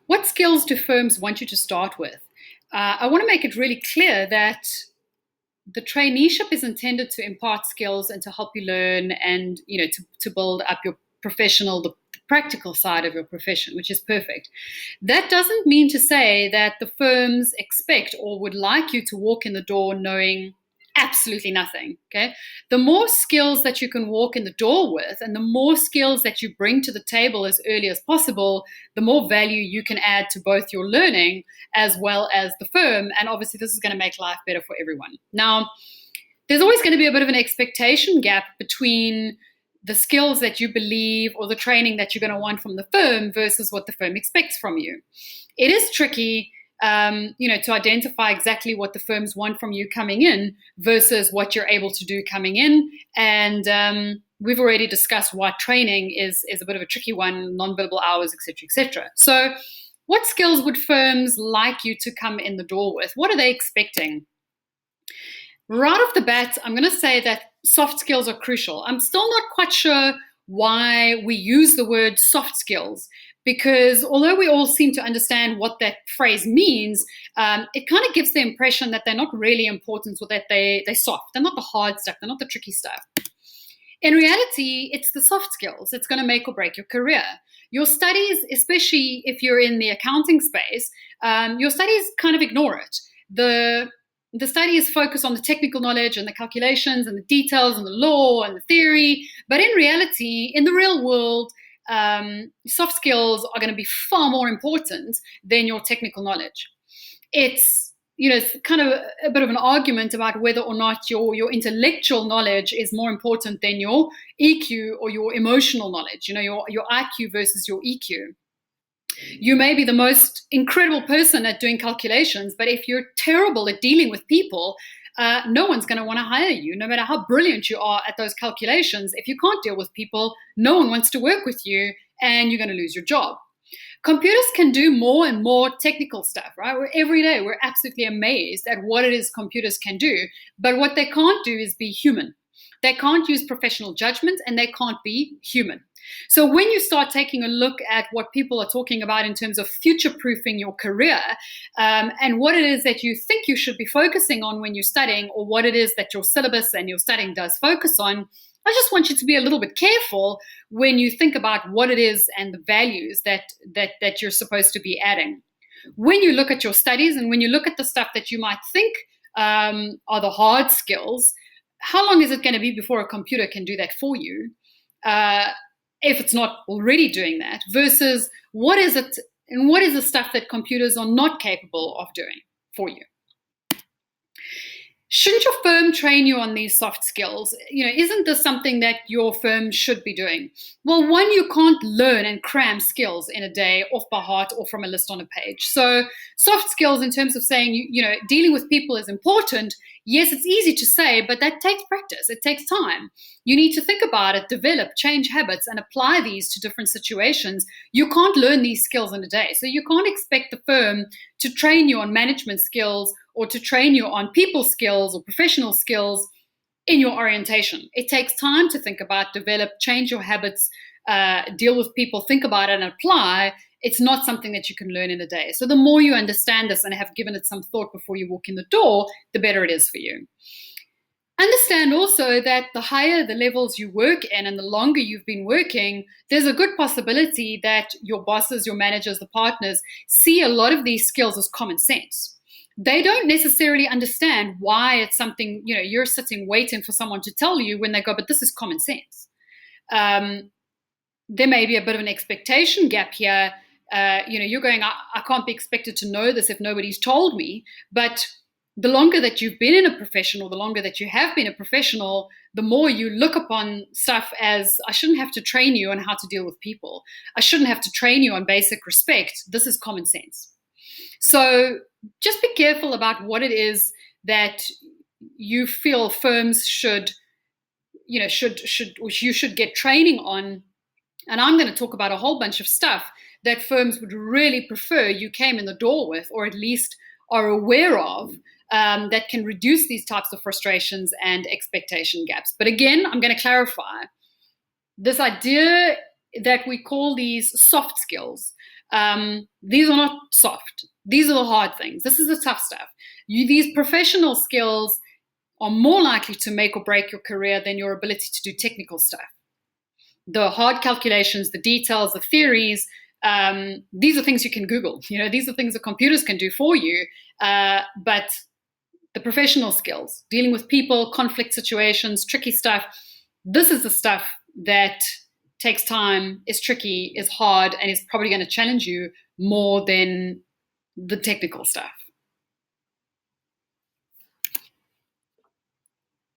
What skills do firms want you to start with? I want to make it really clear that the traineeship is intended to impart skills and to help you learn and to build up your the practical side of your profession, which is perfect. That doesn't mean to say that the firms expect or would like you to walk in the door knowing absolutely nothing. Okay. The more skills that you can walk in the door with and the more skills that you bring to the table as early as possible, the more value you can add to both your learning as well as the firm. And obviously this is going to make life better for everyone. Now, there's always going to be a bit of an expectation gap between the skills that you believe or the training that you're going to want from the firm versus what the firm expects from you. It is tricky to identify exactly what the firms want from you coming in versus what you're able to do coming in. And we've already discussed why training is a bit of a tricky one, non-billable hours, et cetera, et cetera. So what skills would firms like you to come in the door with? What are they expecting? Right off the bat, I'm going to say that soft skills are crucial. I'm still not quite sure why we use the word soft skills, because although we all seem to understand what that phrase means, it kind of gives the impression that they're not really important or that they're soft. They're not the hard stuff. They're not the tricky stuff. In reality, it's the soft skills. It's going to make or break your career. Your studies, especially if you're in the accounting space, your studies kind of ignore it. The studies focus on the technical knowledge and the calculations and the details and the law and the theory. But in reality, in the real world, soft skills are going to be far more important than your technical knowledge. It's kind of a bit of an argument about whether or not your intellectual knowledge is more important than your EQ or your emotional knowledge, your IQ versus your EQ. You may be the most incredible person at doing calculations, but if you're terrible at dealing with people, no one's going to want to hire you. No matter how brilliant you are at those calculations, if you can't deal with people, no one wants to work with you and you're going to lose your job. Computers can do more and more technical stuff, right? Every day we're absolutely amazed at what it is computers can do, but what they can't do is be human. They can't use professional judgment and they can't be human. So when you start taking a look at what people are talking about in terms of future-proofing your career and what it is that you think you should be focusing on when you're studying or what it is that your syllabus and your studying does focus on, I just want you to be a little bit careful when you think about what it is and the values that you're supposed to be adding. When you look at your studies and when you look at the stuff that you might think are the hard skills, how long is it going to be before a computer can do that for you? If it's not already doing that, versus what is it and what is the stuff that computers are not capable of doing for you? Shouldn't your firm train you on these soft skills? Isn't this something that your firm should be doing? Well, one, you can't learn and cram skills in a day off by heart or from a list on a page. So soft skills in terms of saying, dealing with people is important. Yes, it's easy to say, but that takes practice. It takes time. You need to think about it, develop, change habits, and apply these to different situations. You can't learn these skills in a day. So you can't expect the firm to train you on management skills or to train you on people skills or professional skills in your orientation. It takes time to think about, develop, change your habits, deal with people, think about it, and apply. It's not something that you can learn in a day. So the more you understand this and have given it some thought before you walk in the door, the better it is for you. Understand also that the higher the levels you work in and the longer you've been working, there's a good possibility that your bosses, your managers, the partners see a lot of these skills as common sense. They don't necessarily understand why it's something, you're sitting waiting for someone to tell you when they go, but this is common sense. There may be a bit of an expectation gap here. You're going, I can't be expected to know this if nobody's told me. But the longer that you've been in a profession or the longer that you have been a professional, the more you look upon stuff as, I shouldn't have to train you on how to deal with people. I shouldn't have to train you on basic respect. This is common sense. So just be careful about what it is that you feel firms should get training on. And I'm going to talk about a whole bunch of stuff that firms would really prefer you came in the door with, or at least are aware of, that can reduce these types of frustrations and expectation gaps. But again, I'm going to clarify. This idea that we call these soft skills. These are not soft. These are the hard things. This is the tough stuff. These professional skills are more likely to make or break your career than your ability to do technical stuff. The hard calculations, the details, the theories, these are things you can Google. These are things that computers can do for you. But the professional skills, dealing with people, conflict situations, tricky stuff, this is the stuff that takes time, is tricky, is hard, and is probably going to challenge you more than the technical stuff.